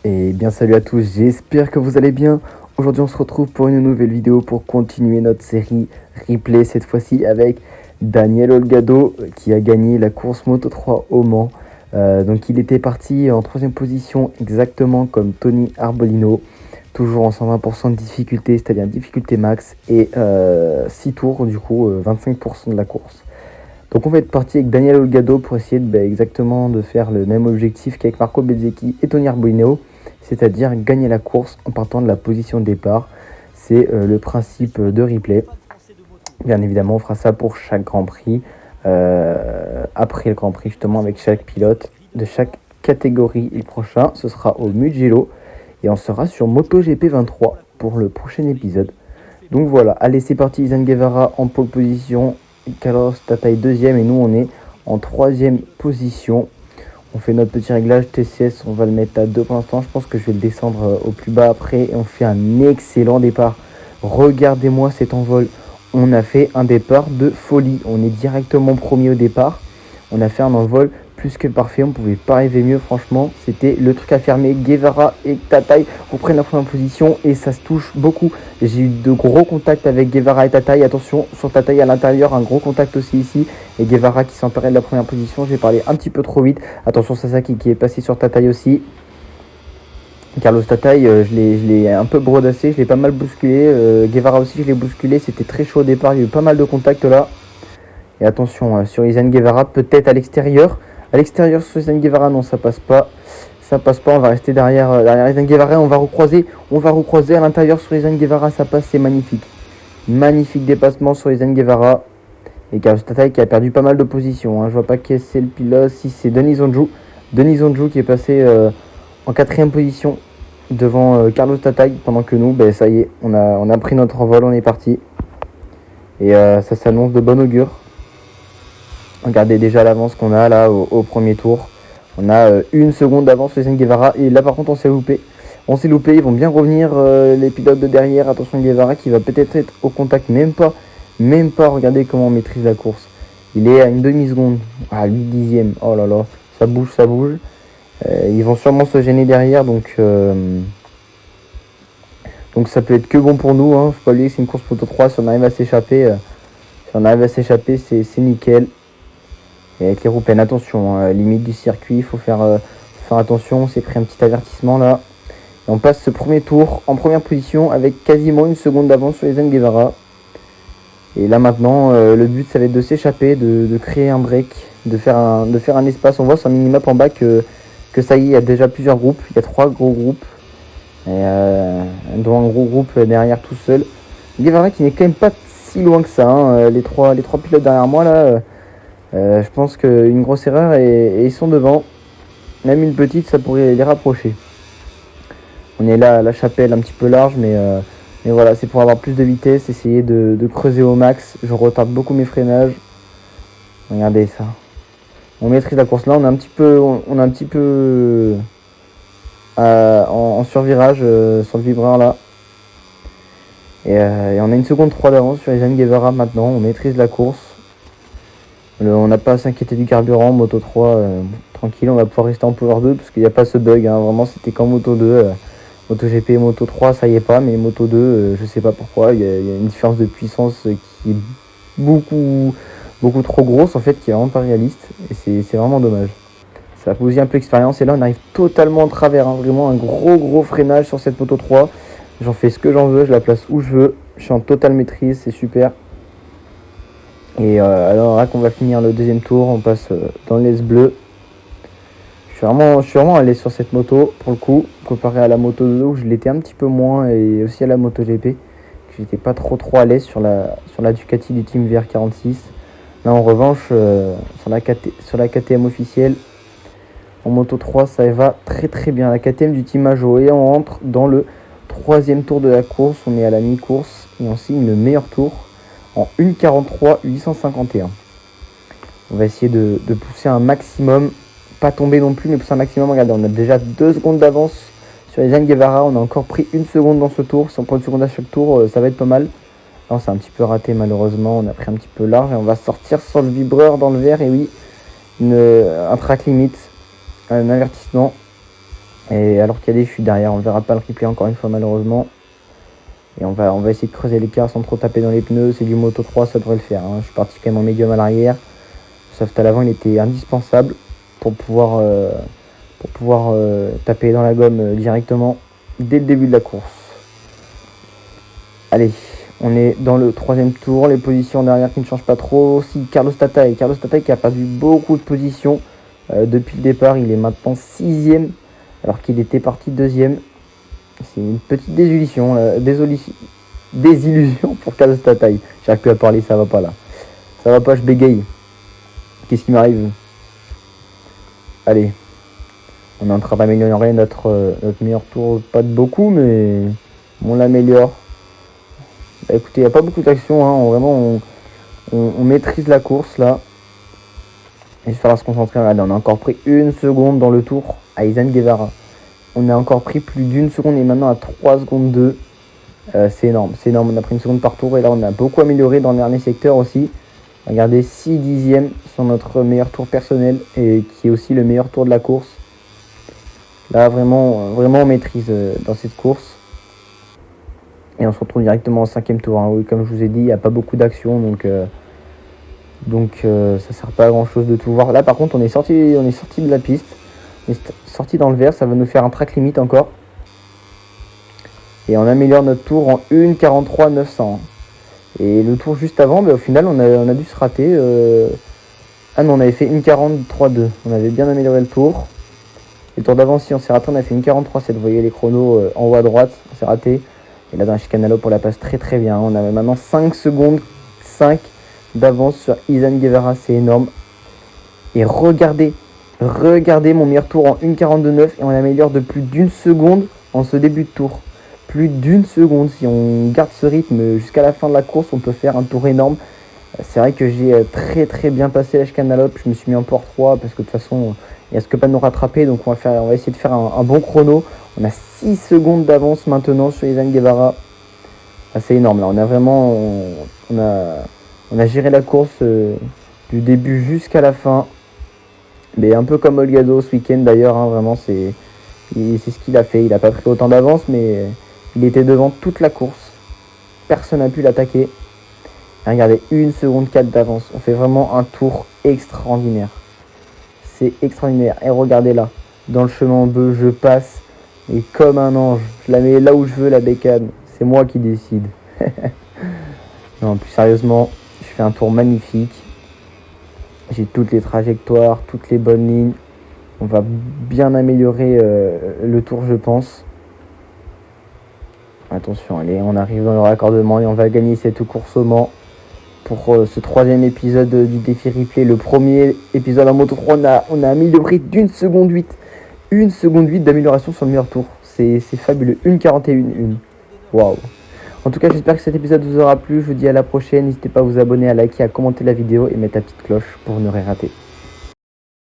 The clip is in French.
Et bien salut à tous, j'espère que vous allez bien. Aujourd'hui on se retrouve pour une nouvelle vidéo pour continuer notre série replay, cette fois-ci avec Daniel Olgado qui a gagné la course Moto3 au Mans. Donc il était parti en 3ème position exactement comme Tony Arbolino, toujours en 120% de difficulté, c'est-à-dire difficulté max, et 6 tours du coup, 25% de la course. Donc on va être parti avec Daniel Olgado pour essayer exactement de faire le même objectif qu'avec Marco Bezzecchi et Tony Arbolino, c'est-à-dire gagner la course en partant de la position de départ. C'est le principe de replay. Bien évidemment, on fera ça pour chaque Grand Prix, après le Grand Prix justement, avec chaque pilote de chaque catégorie. Et le prochain, ce sera au Mugello, et on sera sur MotoGP 23 pour le prochain épisode. Donc voilà, allez c'est parti, Izan Guevara en pole position, Carlos Tataï 2ème, et nous on est en 3ème position. On fait notre petit réglage TCS, on va le mettre à 2 pour l'instant. Je pense que je vais le descendre au plus bas après. Et on fait un excellent départ. Regardez-moi cet envol. On a fait un départ de folie. On est directement premier au départ. On a fait un envol plus que parfait. On ne pouvait pas rêver mieux, franchement. C'était le truc à fermer. Guevara et Tataï reprennent la première position et ça se touche beaucoup. J'ai eu de gros contacts avec Guevara et Tataï. Attention, sur Tataï à l'intérieur, un gros contact aussi ici. Et Guevara qui s'emparait de la première position. J'ai parlé un petit peu trop vite. Attention, Sasaki qui est passé sur Tataï aussi. Carlos Tataï, je l'ai un peu brodassé, je l'ai pas mal bousculé. Guevara aussi, je l'ai bousculé. C'était très chaud au départ. Il y a eu pas mal de contacts là. Et attention, sur Izan Guevara, peut-être à l'extérieur. À l'extérieur sur Izan Guevara, non, ça passe pas. Ça passe pas, on va rester derrière Izan Guevara. On va recroiser à l'intérieur sur Izan Guevara. Ça passe, c'est magnifique. Magnifique dépassement sur Izan Guevara. Et Carlos Tataï qui a perdu pas mal de positions. Je vois pas qui c'est le pilote. Si c'est Denis Onju. Denis Onju qui est passé en 4ème position devant Carlos Tataï. Pendant que nous, ça y est, on a pris notre envol, on est parti. Et ça s'annonce de bon augure. Regardez déjà l'avance qu'on a là au premier tour. On a 1 seconde d'avance sur Izan Guevara. Et là par contre on s'est loupé. Ils vont bien revenir les pilotes de derrière. Attention Guevara qui va peut-être être au contact. Même pas. Regardez comment on maîtrise la course. Il est à une demi-seconde. À 8 dixièmes. Oh là là. Ça bouge. Ils vont sûrement se gêner derrière. Donc ça peut être que bon pour nous. Faut pas oublier que c'est une course Moto3. Si on arrive à s'échapper, c'est nickel. Et avec les roues pleines, attention, limite du circuit, il faut faire attention. On s'est pris un petit avertissement là. Et on passe ce premier tour en première position avec quasiment 1 seconde d'avance sur Izan Guevara. Et là maintenant, le but ça va être de s'échapper, de créer un break, de faire un espace. On voit sur un minimap en bas que ça y est, il y a déjà plusieurs groupes. Il y a 3 gros groupes. Et dont un gros groupe derrière tout seul. Guevara qui n'est quand même pas si loin que ça. Les trois pilotes derrière moi là. Je pense qu'une grosse erreur et ils sont devant. Même une petite, ça pourrait les rapprocher. On est là à la chapelle un petit peu large, mais voilà, c'est pour avoir plus de vitesse, essayer de creuser au max. Je retarde beaucoup mes freinages. Regardez ça. On maîtrise la course là, on a un petit peu en survirage sur le vibreur là. Et on a 1 seconde 3 d'avance sur Izan Guevara maintenant. On maîtrise la course. On n'a pas à s'inquiéter du carburant. Moto 3, tranquille, on va pouvoir rester en Power 2 parce qu'il n'y a pas ce bug. Vraiment, c'était qu'en Moto 2. Moto GP, Moto 3, ça y est pas. Mais Moto 2, je sais pas pourquoi. Il y a une différence de puissance qui est beaucoup trop grosse en fait, qui est vraiment pas réaliste. Et c'est vraiment dommage. Ça a posé un peu l'expérience. Et là, on arrive totalement en travers. Vraiment un gros freinage sur cette Moto 3. J'en fais ce que j'en veux. Je la place où je veux. Je suis en totale maîtrise. C'est super. Et alors là qu'on va finir le 2ème tour, on passe dans l'S bleu. Je suis vraiment à l'aise sur cette moto pour le coup, comparé à la Moto 2 où je l'étais un petit peu moins, et aussi à la Moto GP. J'étais pas trop à l'aise sur la Ducati du team VR46. Là en revanche, sur la KTM officielle, en Moto 3 ça va très bien. La KTM du team Majo, et on rentre dans le 3ème tour de la course. On est à la mi-course et on signe le meilleur tour en 1:43.851. On va essayer de pousser un maximum, pas tomber non plus, mais pousser un maximum. Regardez, on a déjà 2 secondes d'avance sur Izan Guevara. On a encore pris 1 seconde dans ce tour. Si on prend 1 seconde à chaque tour, ça va être pas mal. Non, c'est un petit peu raté malheureusement. On a pris un petit peu large et on va sortir sur le vibreur dans le vert. Et oui, un track limit, un avertissement. Et alors qu'il y a des chutes derrière, on verra pas le replay encore une fois malheureusement. Et on va essayer de creuser l'écart sans trop taper dans les pneus. C'est du Moto 3, ça devrait le faire. Je suis parti quand même en médium à l'arrière. Sauf à l'avant, il était indispensable pour pouvoir taper dans la gomme directement dès le début de la course. Allez, on est dans le 3e tour. Les positions derrière qui ne changent pas trop. Aussi Carlos Tataï qui a perdu beaucoup de positions depuis le départ. Il est maintenant 6e alors qu'il était parti 2e. C'est une petite désillusion pour Carlos Tataï. J'arrive plus à parler, ça va pas là. Ça va pas, je bégaye. Qu'est-ce qui m'arrive? Allez, on est en train d'améliorer notre meilleur tour. Pas de beaucoup, mais on l'améliore. Bah, écoutez, il n'y a pas beaucoup d'action. Vraiment, on maîtrise la course là. Il va falloir se concentrer. Regardez, on a encore pris 1 seconde dans le tour à Izan Guevara. On a encore pris plus d'1 seconde et maintenant à 3 secondes 2. C'est énorme, c'est énorme. On a pris 1 seconde par tour et là on a beaucoup amélioré dans le dernier secteur aussi. Regardez, 6 dixièmes sur notre meilleur tour personnel et qui est aussi le meilleur tour de la course. Là vraiment on maîtrise dans cette course. Et on se retrouve directement au 5e tour. Oui, comme je vous ai dit, il n'y a pas beaucoup d'action donc ça sert pas à grand chose de tout voir. Là par contre on est sorti de la piste. On est sorti dans le vert, ça va nous faire un track limite encore. Et on améliore notre tour en 1,43,900. Et le tour juste avant, au final, on a dû se rater. Ah non, on avait fait 1,43,2. On avait bien amélioré le tour. Le tour d'avant, si on s'est raté, on a fait 1,43,7. Vous voyez les chronos en haut à droite, on s'est raté. Et là, dans la chicane à l'eau, on la passe très très bien. On a maintenant 5 secondes 5 d'avance sur Izan Guevara, c'est énorme. Et regardez mon meilleur tour en 1,42,9 et on améliore de plus d'1 seconde en ce début de tour. Plus d'1 seconde, si on garde ce rythme jusqu'à la fin de la course, on peut faire un tour énorme. C'est vrai que j'ai très très bien passé la chicane à l'op, je me suis mis en port 3 parce que de toute façon il risque pas de nous rattraper, donc on va essayer de faire un bon chrono. On a 6 secondes d'avance maintenant sur Izan Guevara. C'est énorme là, on a vraiment on a géré la course du début jusqu'à la fin. Mais un peu comme Olgado ce week-end d'ailleurs, vraiment c'est ce qu'il a fait. Il n'a pas pris autant d'avance, mais il était devant toute la course. Personne n'a pu l'attaquer. Et regardez, 1 seconde 4 d'avance. On fait vraiment un tour extraordinaire. C'est extraordinaire. Et regardez là, dans le chemin bleu, je passe. Et comme un ange, je la mets là où je veux, la bécane. C'est moi qui décide. Non, plus sérieusement, je fais un tour magnifique. J'ai toutes les trajectoires, toutes les bonnes lignes. On va bien améliorer le tour, je pense. Attention, allez, on arrive dans le raccordement et on va gagner cette course au Mans pour ce 3e épisode du défi replay. Le premier épisode en Moto 3, on a amélioré d'1 seconde 8. 1 seconde 8 d'amélioration sur le meilleur tour. C'est fabuleux. 1,41,1. Waouh. En tout cas, j'espère que cet épisode vous aura plu. Je vous dis à la prochaine. N'hésitez pas à vous abonner, à liker, à commenter la vidéo et mettre la petite cloche pour ne rien rater.